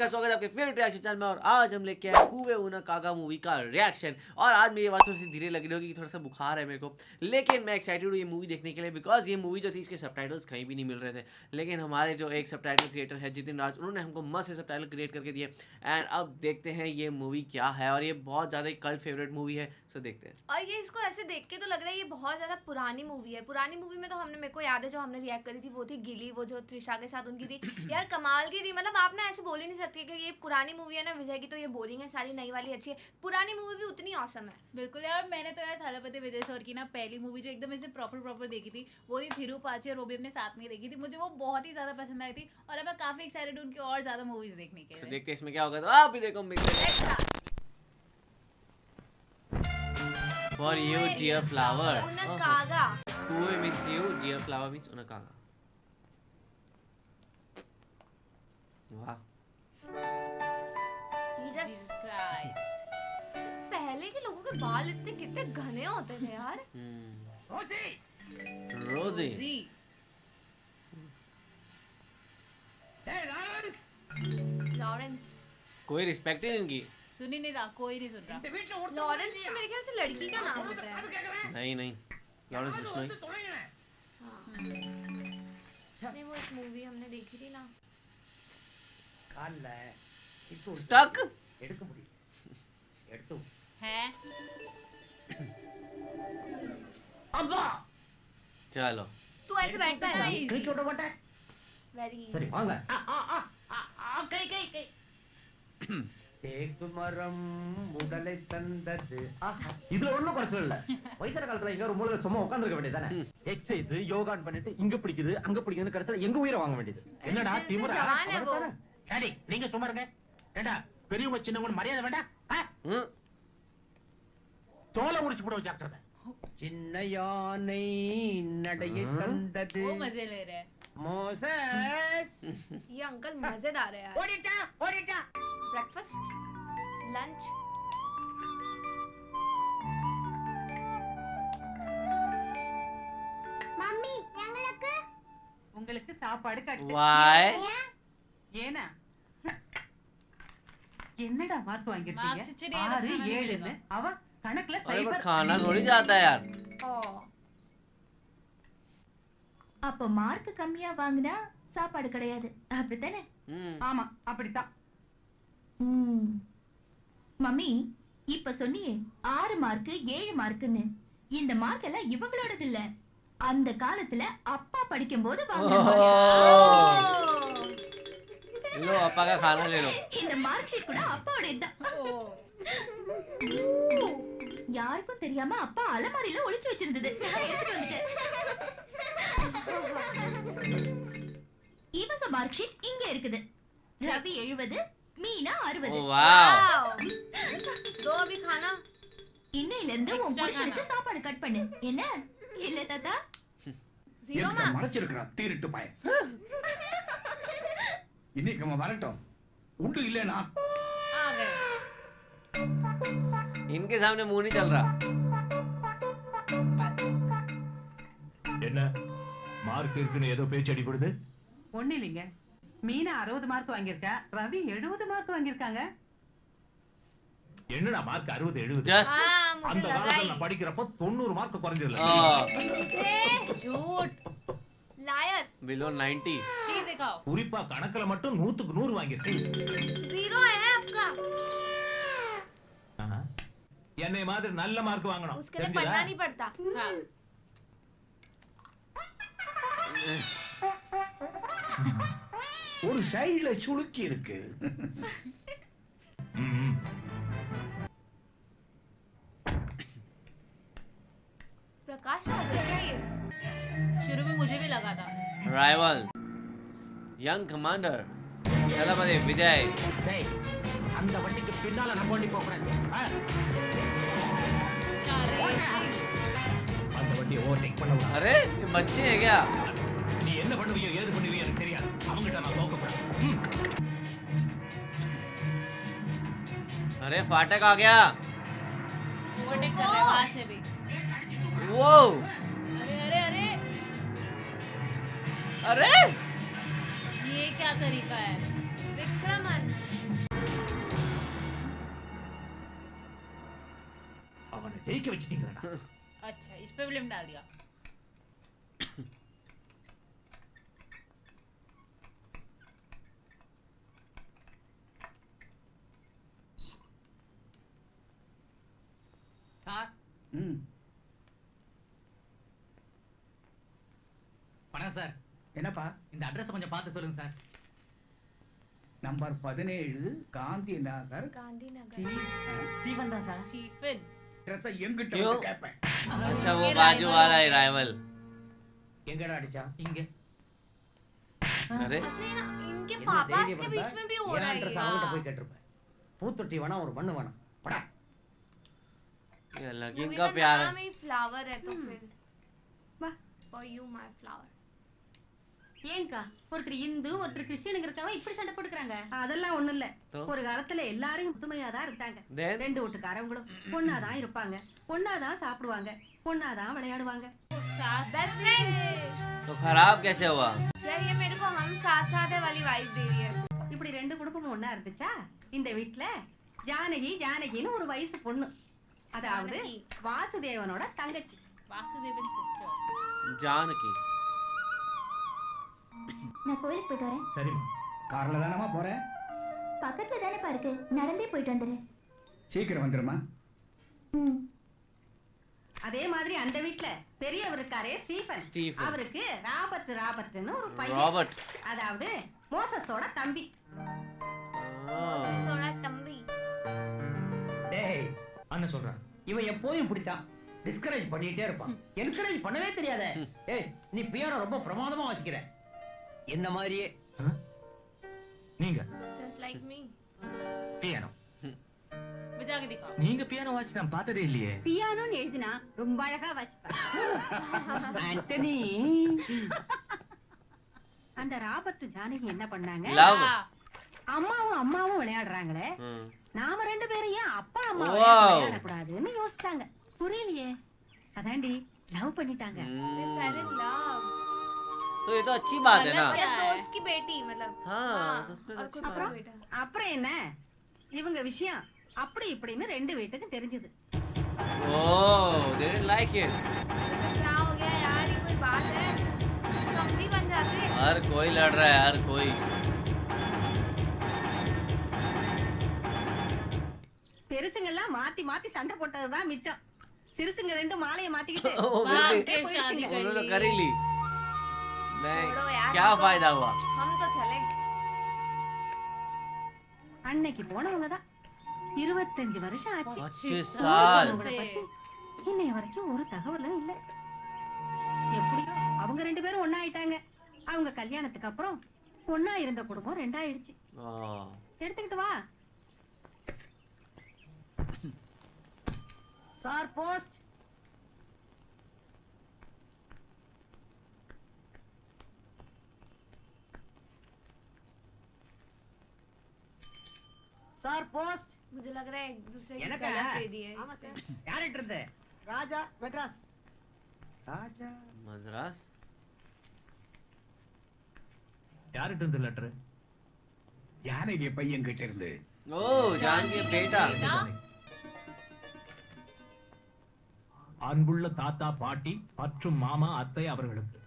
का स्वागत है आपके फेवरेट रिएक्शन चैनल में। और आज हम लेके आए हुए उना कागा मूवी का रिएक्शन। और आज मेरी आवाज़ थोड़ी सी धीरे लग रही होगी, थोड़ा सा बुखार है मेरे को, लेकिन मैं एक्साइटेड हूँ ये मूवी देखने के लिए, बिकॉज ये मूवी जो थी इसके सबटाइटल्स कहीं भी नहीं मिल रहे थे। लेकिन हमारे जो एक सबटाइटल क्रिएटर है जितिन राज, उन्होंने हमको मस्त से सबटाइटल क्रिएट करके दिए। एंड अब देखते हैं ये मूवी क्या है, और ये बहुत ज़्यादा कल्ट फेवरेट मूवी है, सो देखते हैं। और ये इसको ऐसे देख के तो लग रहा है ये बहुत ज्यादा पुरानी मूवी है। पुरानी मूवी में तो हमने, मेरे को याद है जो हमने रिएक्ट करी थी वो थी गिली, वो जो त्रिशा के साथ उनकी थी यार, कमाल की थी। मतलब आप ना ऐसे बोल ही नहीं सकती कि ये पुरानी मूवी है ना विजय की तो ये बोरिंग है, सारी नई वाली अच्छी है। पुरानी मूवी भी उतनी औसम है। बिल्कुल यार, मैंने तो यार थालापति विजय सर की ना पहली मूवी जो एकदम ऐसे प्रॉपर देखी थी वो थी थिरुपाची, और वो भी अपने साथ में देखी थी। मुझे वो बहुत ही ज्यादा पसंद आई थी और अब मैं काफी एक्साइटेड हूँ उनकी और ज्यादा मूवीज देखने के तो लिए। देखते हैं इसमें क्या होगा, तो आप भी देखो। For you, dear flower. उनकागा। Kuwe means you, dear flower means unakaga. वाह। Jesus Jesus Christ. पहले के लोगों के बाल इतने कितने घने होते थे यार। रोजी। जी। लॉरेंस। कोई रिस्पेक्ट ही नहीं इनकी। सुन ही नहीं रहा, कोई नहीं सुन रहा। लॉरेंस तो मेरे ख्याल से लड़की का नाम होता है। नहीं नहीं, लॉरेंस बिश्नोई। हाँ। नहीं, वो एक मूवी हमने देखी थी ना। स्टक है। चलो। तू ऐसे बैठता है ना। वेरी சரி வாங்க தேக்கு மரம் உடலை தந்தது இதுல ஒண்ணும் குறைச்சல் இல்ல. வயசான காலத்துல இங்க ஒரு மூலையில சும்மா உட்கார்ந்திருக்க வேண்டியதானே. எக்ஸசைஸ் யோகான் பண்ணிட்டு இங்க பிடிக்குது அங்க பிடிக்குதுன்னு கடைசில எங்க உயிரை வாங்க வேண்டியது. என்னடா திமிரா? जवान है वो। டாடி நீங்க சும்மா இருங்க. ஏண்டா பெரியவங்க சின்னவங்க மரியாதை வேண்டாம். தோலை உரிச்சு போடுவோம் டாக்டர். சின்ன யானை நடையை தந்தது. वो मजे ले रहे हैं। மோசஸ் ये अंकल मजेदार है यार। ஓடிட்டா ब्रेकफास्ट, लंच। மம்மி எங்களுக்கு உங்களுக்கு சாப்பாடு கட்டு. Why? ஏனா என்னடா மார்க் Marks வாங்கிருக்கீங்க? இச்சடி 6 खाना नहीं 7 मिलेगा। அவ கணக்குல अरे पर சைபர். खाना थोड़ी जाता है यार। ओ அப்ப மார்க் கம்மியா வாங்குனா சாப்பாடு கிடையாது அப்படித்தானே? ஆமா அப்படித்தான். மம்மி இப்ப சொன்னியே 6 மார்க் 7 மார்க்னு. இந்த மார்க் எல்லாம் இவங்களோடது இல்ல, அந்த காலத்துல அப்பா படிக்கும் போது लो अपा का खाना ले लो। இந்த மார்க் ஷீட் கூட அப்பாவோட தான். யாருக்கும் தெரியாம அப்பா அலமாரியில ஒளிச்சு வச்சிருந்தது. நான் எடுத்துட்டு வந்துட்டேன். இவங்க மார்க் ஷீட் இங்க இருக்குது. ரவி 70, மீனா 60. ओ वाव। दो अभी खाना। இன்னையில இருந்து உன் Extra புருஷனுக்கு சாப்பாடு கட் பண்ணு. என்ன? இல்ல தாத்தா. 0 मार्क्स। மறைச்சிருக்கிறான் தீரிட்டு பையன். இன்னைக்கு அவன் வரட்டும். உண்டு இல்லனா आ गए। इनके सामने मुंह नहीं चल रहा। बस। என்ன மார்க் இருக்குன்னு ஏதோ பேச்சு அடிபடுது. ஒண்ணு இல்லைங்க. மீனா 60 மார்க் வாங்கியிருக்கா, ரவி 70 மார்க் வாங்கியிருக்காங்க. என்னடா மார்க் 60 70? जस्ट हाँ, मुझे அந்த लगा காலத்துல ही। நான் படிக்கிறப்ப 90 மார்க் குறைஞ்சிரல. झूठ। लायर। बिलो 90। शीट दिखाओ। குறிப்பா கணக்குல மட்டும் 100க்கு 100 வாங்கிருக்கேன். 0 है आपका। என்னை மாதிரி நல்ல மார்க் வாங்கணும். उसके लिए पढ़ना नहीं पड़ता। हाँ। ஒரு சைடுல சுளுக்கி இருக்கு. प्रकाश राज है क्या ये? शुरू में मुझे भी लगा था। राइवल, यंग कमांडर, दलपति विजय। டேய் அந்த வண்டிக்கு பின்னால நம்ம வண்டி போக கூடாது. रेसिंग। அந்த வண்டியை ஓவர்டேக் பண்ண கூடாது. अरे ये बच्चे हैं क्या? நீ என்ன பண்ணுவியோ ஏது பண்ணுவியோ எனக்கு தெரியாது. அவங்கிட்ட நான் தோக்க கூடாது. अरे फाटक आ गया। ओवरटेक कर रहे हैं वहां से भी। वो अरे अरे अरे अरे ये क्या तरीका है? विक्रमन। அவனை ஜெயிக்க வச்சிட்டீங்களா? अच्छा इस पे फिल्म डाल दिया। சார் ம். வணக்கம் சார், என்னப்பா? இந்த அட்ரஸ் கொஞ்சம் பார்த்து சொல்லுங்க sir. Number 17 Gandhi Nagar. Gandhi Nagar Steven தான் சார். चीफिन அட்ரஸை எங்கிட்ட क्यों? வந்து கேட்பேன். अच्छा वो बाजू वाला है राइवल। எங்கடா அடிச்சா? இங்க अरे अच्छा ये ना इनके என்ன पापा தைரியம் के இருந்தா, बीच में भी हो என் रहा है address ये। அவன்கிட்ட போய் கேட்டிருப்பேன். பூத்தொட்டி வேணாம், ஒரு மண்ணு வேணாம். படா. ये लगी मूवी का का प्यार नाम है। ही फ्लावर है तो फिर वाह। For you my flower. ஏங்கா ஒருத்தர் இந்து ஒருத்தர் கிறிஸ்டியனுங்க இருக்காங்க, இப்படி சண்டை போட்டுக்கறாங்க? அதெல்லாம் ஒண்ணு இல்ல. तो ஒரு காலத்துல எல்லாரும் புதுமையாதான் இருந்தாங்க. then ரெண்டு வீட்டுக்காரங்களும் பொண்ணாதான் இருப்பாங்க, பொண்ணாதான் சாப்பிடுவாங்க, பொண்ணாதான் விளையாடுவாங்க. Best friends. तो खराब कैसे हुआ? यार ये मेरे को हम साथ साथ है वाली वाइब दे रही है। இப்படி ரெண்டு குடும்பமும் ஒண்ணா இருந்துச்சா? இந்த வீட்ல ஜானகின்னு ஒரு வயசு பொண்ணு, அதாவது ஜானகி. வாசுதேவனோட தங்கச்சி. वासुदेवन सिस्टर। जानकी। நான் கோயிலுக்கு போயிட்டு வரேன். சரிம்மா. கார்ல தானமா போறேன். பக்கத்துல தானே பாருக்கு, நடந்தே போயிட்டு வந்துடுறேன். சீக்கிரம் வந்துருமா. ம். அதே மாதிரி அந்த வீட்ல பெரியவர் இருக்காரே ஸ்டீஃபன், स्टीफन அவருக்கு ராபர்ட்னு ஒரு பையன், रॉबर्ट। அதாவது மோசஸோட தம்பி. मौसी सोना तंबी। டேய், அண்ணன் சொல்றான். இவன் எப்போதும் இப்படித்தான். டிஸ்கரேஜ் பண்ணிட்டே இருப்பான். என்கரேஜ் பண்ணவே தெரியாதே. ஏய், நீ பியானோ ரொம்ப பிரமாதமா வாசிக்கிற. என்ன மாதிரியே. நீங்க Just like me। பியானோ. बजा के दिखाओ। நீங்க பியானோ வாசி நான் பார்த்ததே இல்லையே. பியானோன்னு எழுதினா ரொம்ப அழகா வாசிப்பார். ஆண்டனி. அந்த ராபர்ட் ஜானகி என்ன பண்ணாங்க? लव। அம்மாவும் விளையாடுறாங்களே, நாம ரெண்டு பேரும் ஏன் அப்பா அம்மா Wow. விளையாடக்கூடாதுன்னு யோசிச்சாங்க. புரியலையே. அதாண்டி லவ் பண்ணிட்டாங்க. They fell in love। तो ये तो अच्छी बात है ना। या दोस्त की बेटी मतलब। हाँ तो उसमें तो अच्छी और बात खुद है। का बेटा। அப்புறம் என்ன, இவங்க விஷயம் அப்படி இப்படின்னு ரெண்டு வீட்டுக்கும் தெரிஞ்சது. Oh, they didn't like it। तो क्या हो गया यार, ये कोई बात है? समधी बन जाते। हर कोई लड़ रहा है, हर कोई। பெருசுங்க எல்லாம் மாத்தி மாத்தி சண்டை போட்டதுதான் மிச்சம். சிறுசுங்க ரெண்டு மாலையை மாத்திக்கிட்டு वो वाह, बिल्कुल के शादी कर उन्होंने तो ली। कर ही ली। नहीं, छोड़ो यार, क्या हमको- फायदा हुआ? हम तो चले। அன்னைக்கு போனவங்க தான் 25 வருஷம் ஆச்சு. 25 साल। அவங்கள பத்தி இன்னைய வரைக்கும் ஒரு தகவலும் இல்ல. எப்படியோ அவங்க ரெண்டு பேரும் ஒண்ணா ஆயிட்டாங்க. அவங்க கல்யாணத்துக்கு அப்புறம் ஒண்ணா இருந்த குடும்பம் ரெண்டாயிடுச்சு. Oh, எடுத்துக்கிட்டு வா. Sir post. Sir post. मुझे लग रहा है एक दूसरे की எனக்கா? गलत दे दी है ஆமா इसने। சார். யார்கிட்ட இருந்த? ராஜா மெட்ராஸ். ராஜா. मद्रास। யார்கிட்ட இருந்து லெட்டர்? யானைக்கு பையன் கிட்ட இருந்து. Oh, जान के बेटा। அன்புள்ள தாத்தா பாட்டி மற்றும் மாமா அத்தை அவர்களுக்கு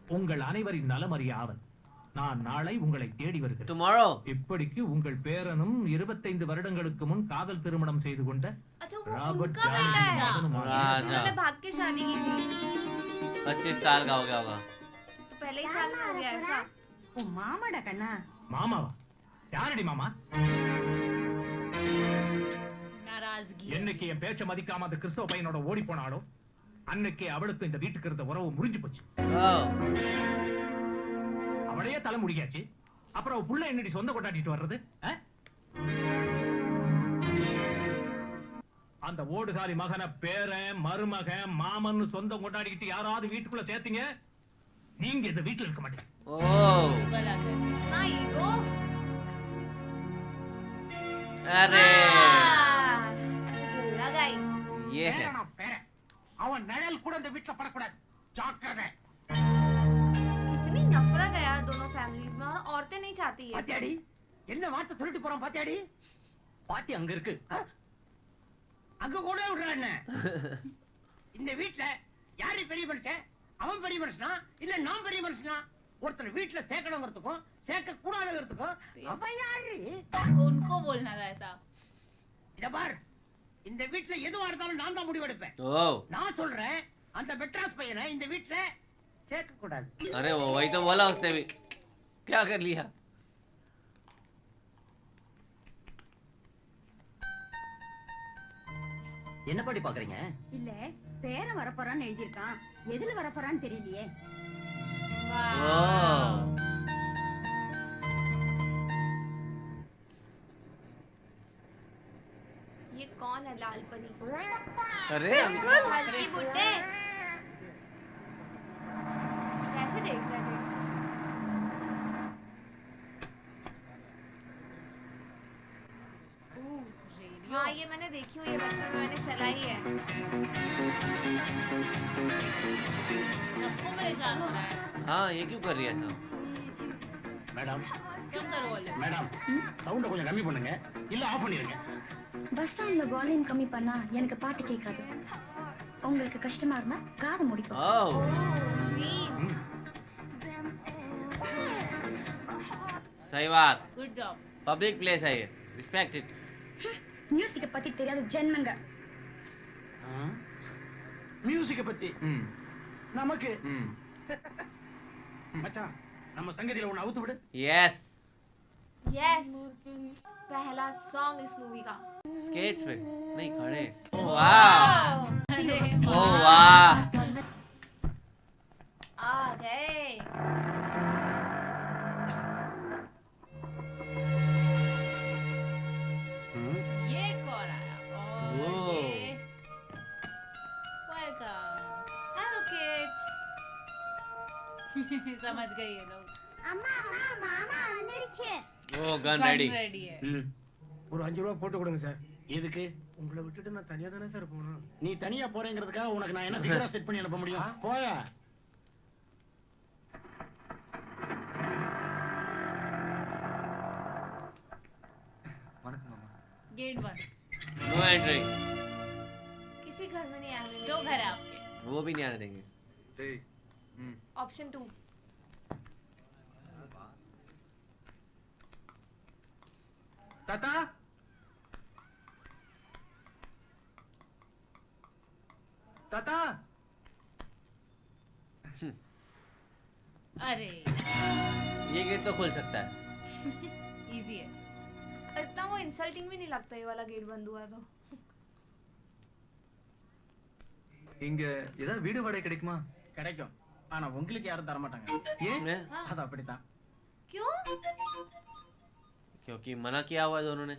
உங்கள் அனைவரின் நலமறிய ஆவல். நான் நாளை உங்களை தேடி வருகிறேன். Tomorrow। இப்படிக்கு உங்கள் பேரனும் 25 வருடங்களுக்கு முன் காதல் திருமணம் செய்து கொண்ட अच्छा वो ராபர்ட் उनका बेटा है। மகனும் राजा। ஆகிறார். उन्होंने भाग के शादी की थी 25 साल का हो गया होगा। तो पहले ही साल में हो गया ऐसा। உன் மாமாடா கண்ணா. மாமாவா? யாரடி மாமா? नाराजगी। என்னைக்கு என் பேச்ச மதிக்காம அந்த கிறிஸ்தவ பையனோட ஓடி போனாலோ அன்னைக்கு அவளுக்கு இந்த வீட்டுக்கு இருந்த உறவு முறிஞ்சு போச்சு. Oh, அவளையே தலை முடியாச்சு. அப்புறம் அவ புள்ள என்னடி சொந்த கொண்டாடிட்டு வர்றது? அந்த ஓடுகாலி மகனை பேரன் மருமகன் மாமன்னு சொந்தம் கொண்டாடிக்கிட்டு யாராவது வீட்டுக்குள்ள சேர்த்தீங்க, நீங்க இந்த வீட்டுல இருக்க மாட்டீங்க. oh, गलत है। इतना ईगो। अरे मुझे लगा ही। ये है। பேரனா பேரன். அவன் நிழல் கூட இந்த வீட்டுல படக்கூடாது. ஜாக்கிரதை. कितनी नफरत है यार दोनों फैमिलीज में, और औरतें नहीं चाहती ये பாத்தியாடி? என்ன வார்த்தை சொல்லிட்டு போறான் பாத்தியாடி? பாத்தி அங்க இருக்கு. அங்க கூட விடுறா என்ன? இந்த வீட்டுல யாரு பெரிய மனுஷன்? அவன் பெரிய மனுஷனா இல்ல நான் பெரிய மனுஷனா? ஒருத்தர் வீட்டுல சேர்க்கணுங்கிறதுக்கும் சேர்க்க கூடாதுங்கிறதுக்கும் அவன் யாரு? उनको बोलना था ऐसा இத பார், இந்த வீட்டுல எதுவா இருந்தாலும் நான் தான் முடிவெடுப்பேன். ओ நான் சொல்றேன், அந்த மெட்ராஸ் பையனை இந்த வீட்டுல சேர்க்க கூடாது. अरे वो वही तो बोला उसने भी, क्या कर लिया? என்ன பாடி பாக்குறீங்க? இல்ல பேரன் வரப்போறான்னு எழுதியிருக்கான், எதுல வரப்போறான்னு தெரியலையே. ओ ये कौन है लाल परी? अरे अंकल हल्की बुड्ढे कैसे देख रहे थे? रेडियो हाँ ये मैंने देखी हुई है, बचपन में मैंने चलाई है. सबको परेशान हो रहा है हाँ ये क्यों कर रही है ऐसा? மேடம் कम करो वाले மேடம் சவுண்ட கொஞ்சம் கம்மி பண்ணுங்க இல்ல ஆஃப் பண்ணிருங்க. பஸ் ஸ்டாண்ட்ல வால்யூம் கம்மி பண்ணா எனக்கு பாட்டு கேட்காது. உங்களுக்கு கஷ்டமா இருந்தா காதை முடிக்கும். ओ Sweet. सही बात, गुड जॉब पब्लिक प्लेस है ये, रिस्पेक्ट इट. மியூசிக்க பத்தி தெரியாத ஜென்மங்க. மியூசிக்க பத்தி நமக்கு மச்சான் நம்ம சங்கதியில ஒண்ணு அவுத்து விடு. Yes Yes. पहला सॉन्ग इस मूवी का. स्केट्स पे नहीं खड़े. वाह अरे ओ वाह आ गए. ये कौन आया वो। और ये वेलकम Hello kids. समझ गए ये लोग அம்மா அம்மா மாமா வந்துடுச்சு. ओ गन रेडी. रेडी है ஒரு 5 ரூபாய் போட்டு கொடுங்க சார். எதுக்கு? உங்களை விட்டுட்டு நான் தனியா தானே சார் போகணும். நீ தனியா போறேங்கிறதுக்காக உனக்கு நான் என்ன டிக்கெட் செட் பண்ணி அனுப்ப முடியும்? போயா. வணக்கம் மாமா. Gate 1 no entry. किसी घर में नहीं आने जो घर है आपके वो भी नहीं आने देंगे. ऑप्शन 2. தாத்தா தாத்தா अरे ये गेट तो खुल सकता है. इजी है इतना वो इंसल्टिंग भी नहीं लगता ये वाला गेट बंद हुआ तो. இங்க ஏதாவது வீடு வாடகை கிடைக்குமா? கிடைக்கும். ஆனா உங்களுக்கு யாரும் தர மாட்டாங்க. ஏன்? हैं? அது அப்படித்தான். क्यों? क्योंकि मना किया हुआ है दोनों ने.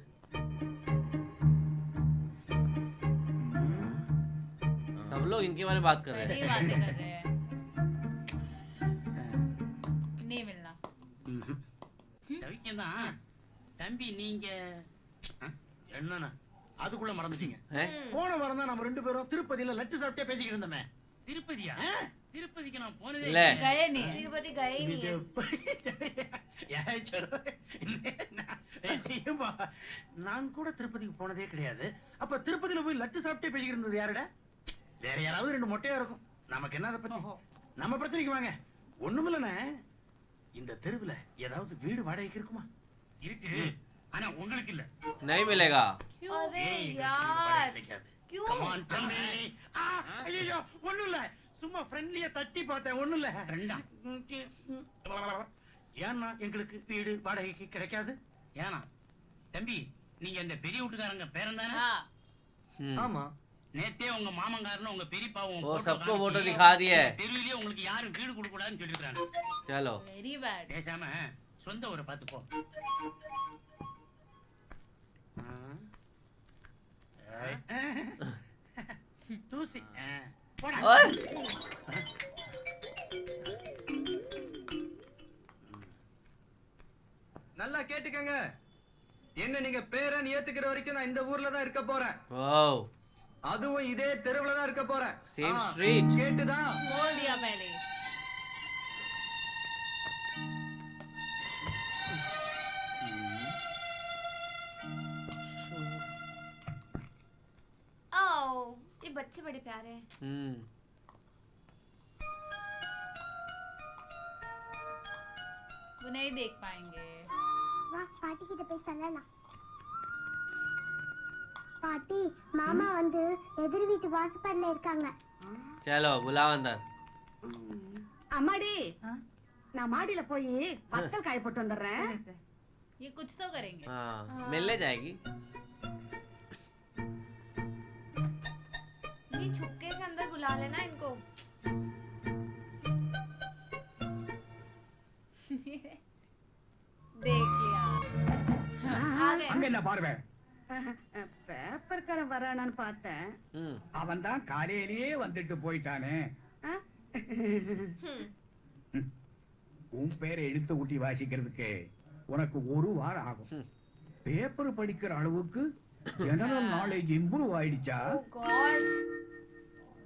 सब लोग इनके बारे में बात कर रहे ये हैं. बातें कर रहे हैं नहीं मिलना தவிக்கதான். தம்பி நீங்க என்னன்னா அதுக்குள்ள மறந்துட்டீங்க. हैं? போன வாரம் தான் நம்ம ரெண்டு பேரும் திருப்பதியில லட்டு சாப்பிட்டே பேசிக்கிட்டு இருந்தோமே. திருப்பதியா? திருப்பதிக்கு நான் போனதே ले. गए नहीं है तिरुपति गए ही नहीं है. நான் கூட திருப்பதிக்கு போனதே கிடையாது. அப்ப திருப்பதியில போய் லட்டு சாப்பிட்டே பேசிக்கிட்டு இருந்தது யாருடா? வேற யாராவது ரெண்டு மொட்டையா இருக்கும். நமக்கு என்ன அதை பத்தி? நம்ம பிரச்சனைக்கு வாங்க. ஒண்ணுமில்லண்ணே, இந்த தெருவுல ஏதாவது வீடு வாடகைக்கு இருக்குமா? இருக்கு, ஆனா உங்களுக்கு இல்ல. नहीं मिलेगा. अरे यार क्यों? ஐயோ ஒண்ணும் இல்ல, சும்மா ஃப்ரெண்ட்லியா தட்டி பார்த்தேன். ஒண்ணும் இல்ல. ஏன்னா எங்களுக்கு வீடு வாடகைக்கு கிடைக்காது. ஏன்னா தம்பி நீங்க இந்த பெரிய வீட்டுக்காரங்க பேரன் தானே? हाँ ஆமா. நேத்தே உங்க மாமங்காரனும் உங்க பெரியப்பாவும் वो सबको फोटो दिखा दिए. தெருவிலேயே உங்களுக்கு யாரும் வீடு கொடுக்க கூடாதுன்னு சொல்லிருக்காங்க. चलो वेरी बैड பேசாம சொந்த ஊரை பார்த்து போ. தூசி போடா. ओए நல்லா கேட்டுக்கங்க. என்ன நீங்க பேரன் ஏத்துக்கிற வரைக்கும் நான் இந்த ஊர்ல தான் இருக்க போறேன். वाओ அதுவும் இதே தெருவுல தான் இருக்க போறேன். Same street. கேட்டுதா? बोल दिया पहले आ बच्चे बड़े प्यारे हैं। वो नहीं देख पाएंगे। பாட்டி கிட்ட போய் சொல்லலாம். பாட்டி மாமா வந்து எதிர் வீட்டு வாசப்படில இருக்காங்க. चलो बुलाओ अंदर. அம்மாடி நான் மாடியில போய் வத்தல் காய போட்டு வந்துடுறேன். ये कुछ तो करेंगे। हाँ मिलने जाएगी। ये छुपके से अंदर बुला लेना इनको। देख लिया। आ गए। அங்க என்ன பார்வை? பேப்பர்காரன் வரானான்னு பார்த்தேன். அவன் தான் காலையிலேயே வந்துட்டு போயிட்டானே. உன் பேரை எழுத்து ஊட்டி வாசிக்கிறதுக்கு உனக்கு ஒரு வாரம் ஆகும். பேப்பர் படிக்கிற அளவுக்கு ஜெனரல் நாலேஜ் இம்ப்ரூவ் ஆயிடுச்சா? Oh God.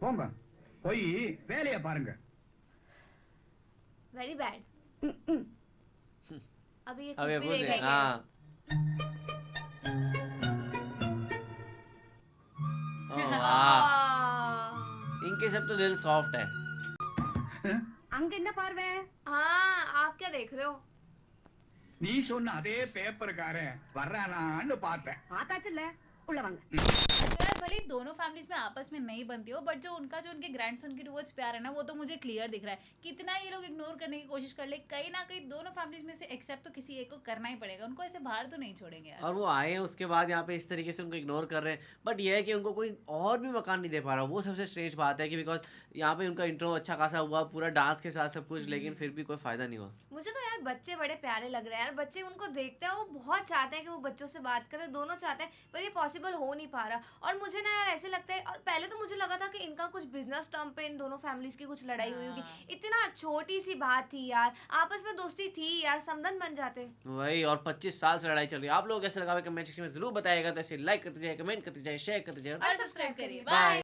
போங்க போய் வேலைய பாருங்க. Very bad. अभी ये अब ये खुद भी खुद है, देखेंगे। हाँ। ओह, वाह। इनके सब तो दिल सॉफ्ट है। அங்க என்ன பார்வை? हाँ आप क्या देख रहे हो? நீ சொன்ன அதே பேப்பர்காரன் வர்றானான்னு பார்த்தேன். பார்த்தாச்சுல்ல, உள்ள வாங்க. तो यार भले ही दोनों फैमिलीज में आपस में नहीं बनती हो, बट जो उनका जो उनके ग्रैंडसन की टुवर्ड्स प्यार है ना, वो तो मुझे क्लियर दिख रहा है। कितना ये लोग इग्नोर करने की कोशिश कर ले, कहीं ना कहीं दोनों फैमिलीज में से एक्सेप्ट तो किसी एक को करना ही पड़ेगा। उनको ऐसे बाहर तो नहीं छोड़ेंगे यार। और वो आए हैं उसके बाद यहाँ पे इस तरीके से उनको इग्नोर कर रहे हैं, बट ये है कि उनको कोई और भी मकान नहीं दे पा रहा। वो सबसे स्ट्रेंज बात है कि बिकॉज यहाँ पे उनका इंट्रो अच्छा खासा हुआ, पूरा डांस के साथ सब कुछ, लेकिन फिर भी कोई फायदा नहीं हुआ। मुझे तो यार बच्चे बड़े प्यारे लग रहे हैं यार। बच्चे उनको देखते हैं, वो बहुत चाहते हैं कि वो बच्चों से बात करें, दोनों चाहते हैं, पर ये पॉसिबल हो नहीं पा रहा। और मुझे ना यार ऐसे लगता है, और पहले तो मुझे लगा था कि इनका कुछ बिजनेस टर्म पे इन दोनों फैमिलीज की कुछ लड़ाई हुई होगी। इतना छोटी सी बात थी यार, आपस में दोस्ती थी यार, समधन बन जाते। वही, और 25 साल से लड़ाई चल रही है। आप लोग कैसे लगा कमेंट सेक्शन में जरूर बताइएगा। तो ऐसे लाइक करते जाइए, कमेंट करते जाइए, शेयर करते जाइए और सब्सक्राइब करिए। बाय।